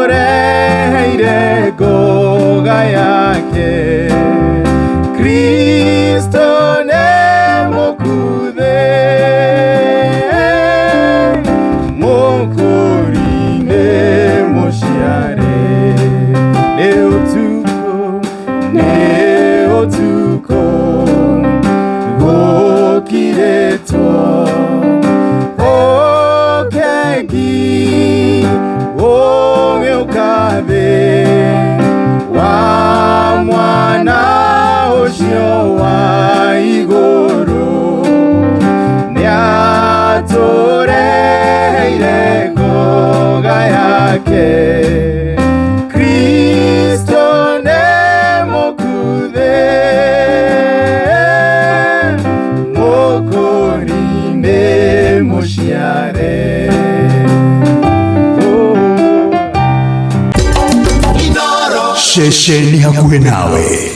atoreheire ngoga yake. Kristo nĩ mũkuthe, mũkũri nĩ mũciare. Nĩ ũtukũ gũkirĩtwo, ũkengi ũgĩũka thĩ wa mwana ũcio wa igũrũ. Nĩatũreheire ngoga yake. Kristo nĩ mũkuthe, mũkũri nĩ mũciare. Shesheni hakuhe nawe.